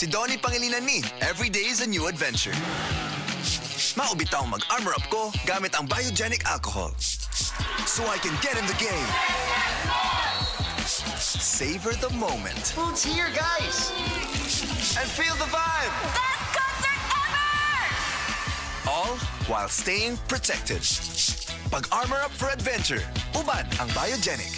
Si Donnie Pangilinan ni, every day is a new adventure. Maubitaw mag-armor up ko gamit ang biogenic alcohol. So I can get in the game. Savor the moment. Food's here, guys! And feel the vibe. Best concert ever! All while staying protected. Pag-armor up for adventure. Uban ang biogenic.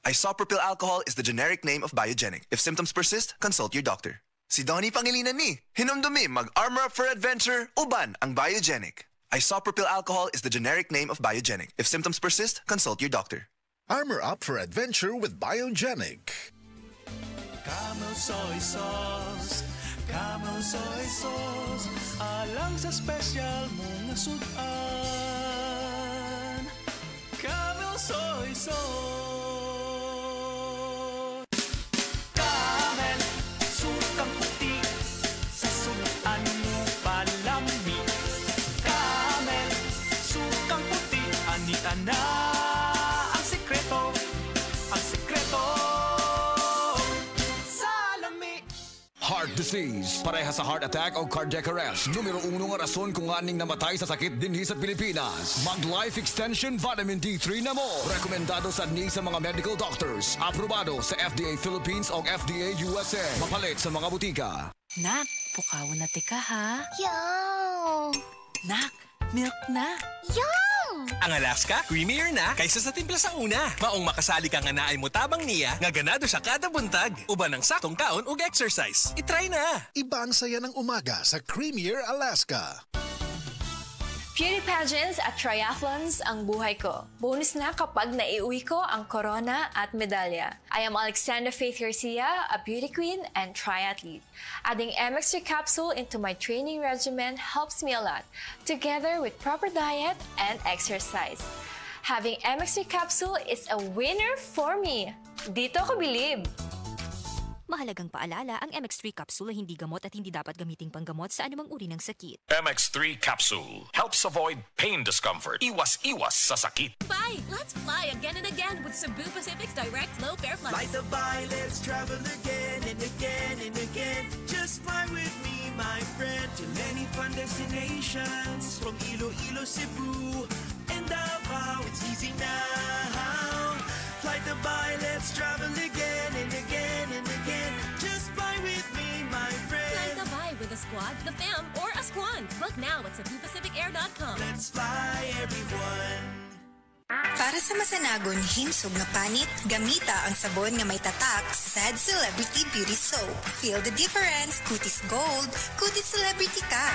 Isopropyl alcohol is the generic name of biogenic. If symptoms persist, consult your doctor. Si Donnie Pangilinan ni, hinumdumi mag-armor up for adventure, uban ang biogenic. Isopropyl alcohol is the generic name of biogenic. If symptoms persist, consult your doctor. Armor up for adventure with biogenic. Camel soy sauce, Camel soy sauce, alang sa special mong nasudan. Camel soy sauce. Camel, sukang puti, sa sunuan mo palami. Camel, sukang puti, anita na ang sekreto, ang sekreto. Heart disease, pareha sa heart attack o cardiac arrest. Numero 1 nga rason kung aning namatay sa sakit dinhi sa Pilipinas. Mag-Life Extension Vitamin D3 na mo. Rekomendado sa ni sa mga medical doctors. Aprobado sa FDA Philippines o FDA USA. Mapalit sa mga butika. Nak, pukaw na tika ha. Yaw! Nak, milk na. Yaw! Ang Alaska, creamier na kaysa sa timpla sa una. Maong makasali ka nga naay mo tabang niya, nga ganado siya kada buntag. Uban ng saktong kaon ug exercise. I-try na! Iba ang saya ng umaga sa Creamier Alaska. Beauty pageants at triathlons ang buhay ko. Bonus na kapag naiuwi ko ang corona at medalya. I am Alexandra Faith Garcia, a beauty queen and triathlete. Adding MX3 capsule into my training regimen helps me a lot, together with proper diet and exercise. Having MX3 capsule is a winner for me. Dito ko believe. Mahalagang paalala, ang MX3 capsule ay hindi gamot at hindi dapat gamiting panggamot sa anumang uri ng sakit. MX3 capsule helps avoid pain discomfort. Iwas-iwas sa sakit. Bye! Let's fly again and again with Cebu Pacific's direct low-fare flights. Fly to buy, let's travel again and again and again. Just fly with me, my friend, to many fun destinations. From Iloilo, Cebu, and Davao, it's easy now. Fly to buy, let's travel again and again and again. Just fly with me, my friend. Fly to buy with a squad, the fam, or a squad. Book now at CebuPacificAir.com. Let's fly, everyone. Para sa masanagon himsog nga panit, gamita ang sabon nga may tatak Sad Celebrity Beauty Soap. Feel the difference. Kutis Gold. Kutis Celebrity ka.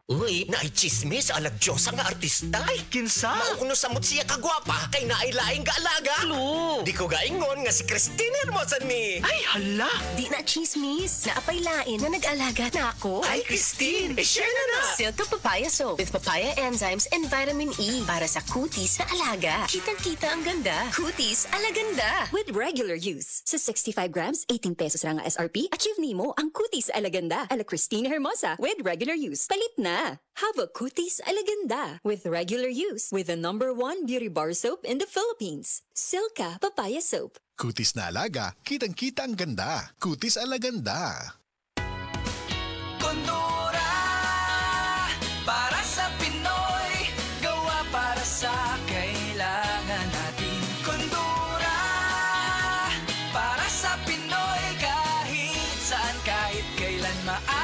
Uy, naay-chismis alag Diyos ang artista. Ay, kinsa? Maukuno samot siya kagwapa, kay naay-laing kaalaga. Clue. Di ko gaingon nga si Christine Hermosa ni. Ay, hala. Di na chismis. Naapay lain na nag-alaga na ako. Ay, Christine, share na. Silka Papaya Soap with papaya enzymes and vitamin E para sa kutis na alaga. Kitang-kita ang ganda. Kutis alaganda. With regular use. Sa 65 grams, 18 pesos lang ang SRP, achieve nimo ang kutis alaganda ala Christine Hermosa with regular use. Palit na. Have a kutis alaganda with regular use with the #1 beauty bar soap in the Philippines. Silka Papaya Soap. Kutis na alaga, kitang-kita ang ganda. Kutis alaganda. Kondora, para sa Pinoy, gawa para sa kailangan natin. Kondora, para sa Pinoy, kahit saan, kahit kailan maaari.